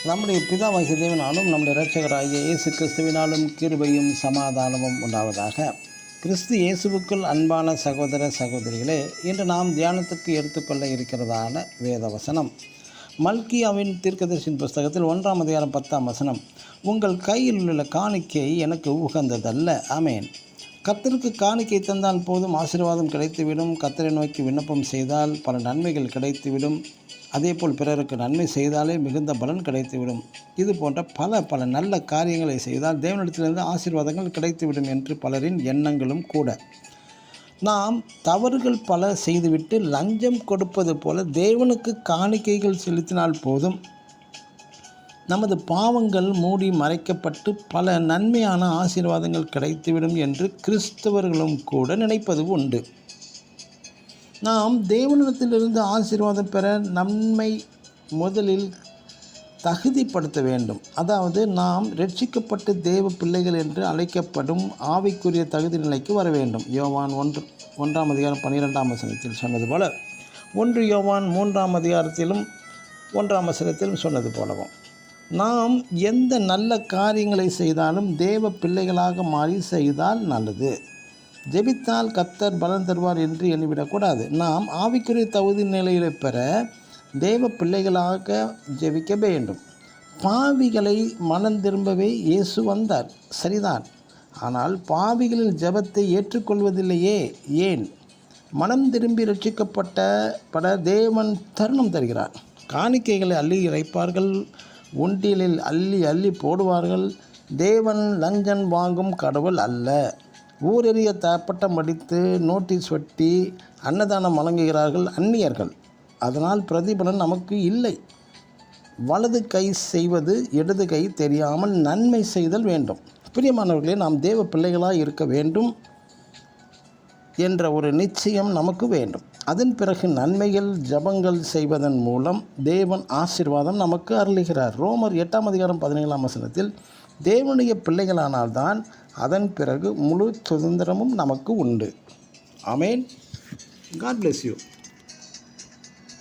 நம்முடைய பிதாவாகிய தேவனாலும் நம்முடைய இரட்சகராகிய இயேசு கிறிஸ்துவினாலும் கிருபையும் சமாதானமும் உண்டாவதாக. கிறிஸ்து இயேசுவுக்குள் அன்பான சகோதர சகோதரிகளே, இன்று நாம் தியானத்துக்கு எடுத்துக்கொள்ள இருக்கிறதான வேத வசனம் மல்கியாவின் தீர்க்கதரிசியின் புஸ்தகத்தில் 1ஆம் அதிகாரம் 10ஆம் வசனம். உங்கள் கையில் உள்ள காணிக்கை எனக்கு உகந்ததல்ல. ஆமேன். கர்த்தருக்கு காணிக்கை தந்தால் போதும், ஆசீர்வாதம் கிடைத்துவிடும். கர்த்தரை நோக்கி விண்ணப்பம் செய்தால் பல நன்மைகள் கிடைத்துவிடும். அதேபோல் பிறருக்கு நன்மை செய்தாலே மிகுந்த பலன் கிடைத்துவிடும். இது போன்ற பல நல்ல காரியங்களை செய்தால் தேவனிடத்திலிருந்து ஆசீர்வாதங்கள் கிடைத்துவிடும் என்று பலரின் எண்ணங்களும் கூட. நாம் தவறுகள் பல செய்துவிட்டு லஞ்சம் கொடுப்பது போல தேவனுக்கு காணிக்கைகள் செலுத்தினால் போதும், நமது பாவங்கள் மூடி மறைக்கப்பட்டு பல நன்மையான ஆசீர்வாதங்கள் கிடைத்துவிடும் என்று கிறிஸ்தவர்களும் கூட நினைப்பது உண்டு. நாம் தேவனிடத்திலிருந்து ஆசீர்வாதம் பெற நம்மை முதலில் தகுதிப்படுத்த வேண்டும். அதாவது நாம் ரட்சிக்கப்பட்டு தேவ பிள்ளைகள் என்று அழைக்கப்படும் ஆவிக்குரிய தகுதி நிலைக்கு வர வேண்டும். யோவான் 1ஆம் அதிகாரம் 12ஆம் வசனத்தில் சொன்னது போல, 1 யோவான் 3ஆம் அதிகாரத்திலும் 1ஆம் வசனத்திலும் சொன்னது போலவும், நாம் எந்த நல்ல காரியங்களை செய்தாலும் தேவ பிள்ளைகளாக மாறி செய்தால் நல்லது. ஜெபித்தால் கர்த்தர் பலன் தருவார் என்று எண்ணிவிடக்கூடாது. நாம் ஆவிக்குரிய தகுதி நிலையை பெற தேவ பிள்ளைகளாக ஜெபிக்க வேண்டும். பாவிகளை மனம் திரும்பவே இயேசு வந்தார், சரிதான். ஆனால் பாவிகளின் ஜெபத்தை ஏற்றுக்கொள்வதில்லையே, ஏன்? மனம் திரும்பி ரட்சிக்கப்பட்ட தேவன் தருணம் தருகிறார். காணிக்கைகளை அள்ளி இறைப்பார்கள், உண்டியலில் அள்ளி அள்ளி போடுவார்கள். தேவன் லஞ்சம் வாங்கும் கடவுள் அல்ல. ஊரெறிய பட்டம் அடித்து நோட்டீஸ் ஒட்டி அன்னதானம் வழங்குகிறார்கள் அந்நியர்கள். அதனால் பிரதிபலன் நமக்கு இல்லை. வலது கை செய்வது இடது கை தெரியாமல் நன்மை செய்தல் வேண்டும். பிரியமானவர்களே, நாம் தேவ பிள்ளைகளாக இருக்க வேண்டும் என்ற ஒரு நிச்சயம் நமக்கு வேண்டும். அதன் பிறகு நன்மைகள் ஜபங்கள் செய்வதன் மூலம் தேவன் ஆசீர்வாதம் நமக்கு அருளுகிறார். ரோமர் 8ஆம் அதிகாரம் 17ஆம் வசனத்தில், தேவனுடைய பிள்ளைகளானால்தான் அதன் பிறகு முழு சுதந்திரமும் நமக்கு உண்டு. ஆமேன். God bless you.